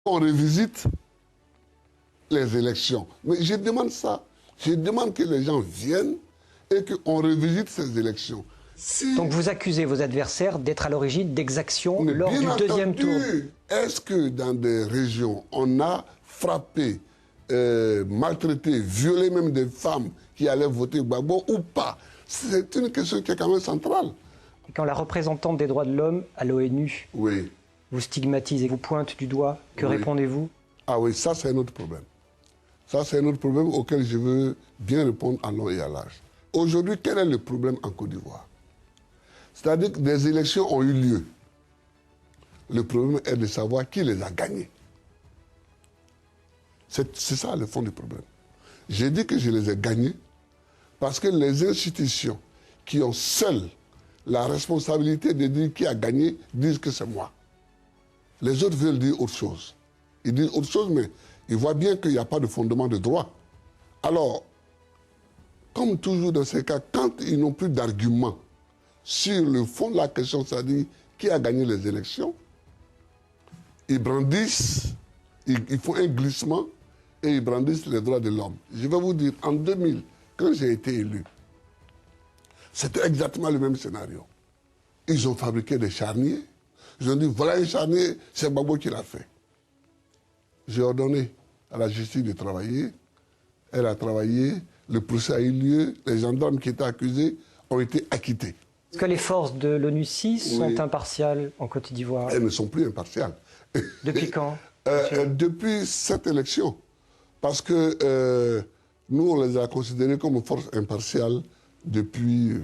On revisite les élections. Mais je demande ça. Je demande que les gens viennent et qu'on revisite ces élections. Si... Donc vous accusez vos adversaires d'être à l'origine d'exactions lors du deuxième tour. Est-ce que dans des régions, on a frappé, maltraité, violé même des femmes qui allaient voter Gbagbo ou pas? C'est une question qui est quand même centrale. Et quand la représentante des droits de l'homme à l'ONU vous stigmatise et vous pointe du doigt, que répondez-vous? Ah oui, ça c'est un autre problème. Ça c'est un autre problème auquel je veux bien répondre en long et à large. Aujourd'hui, quel est le problème en Côte d'Ivoire? C'est-à-dire que des élections ont eu lieu. Le problème est de savoir qui les a gagnées. C'est ça le fond du problème. J'ai dit que je les ai gagnés parce que les institutions qui ont seules la responsabilité de dire qui a gagné disent que c'est moi. Les autres veulent dire autre chose. Ils disent autre chose, mais ils voient bien qu'il n'y a pas de fondement de droit. Alors, comme toujours dans ces cas, quand ils n'ont plus d'arguments sur le fond de la question, c'est-à-dire qui a gagné les élections, ils brandissent, ils font un glissement et ils brandissent les droits de l'homme. Je vais vous dire, en 2000, quand j'ai été élu, c'était exactement le même scénario. Ils ont fabriqué des charniers. Ils ont dit, voilà un charnier, c'est Gbagbo qui l'a fait. J'ai ordonné à la justice de travailler. Elle a travaillé, le procès a eu lieu, les gendarmes qui étaient accusés ont été acquittés. Est-ce que les forces de l'ONUCI sont impartiales en Côte d'Ivoire? Elles ne sont plus impartiales. Depuis quand? Depuis cette élection. Parce que nous, on les a considérées comme forces impartiales depuis...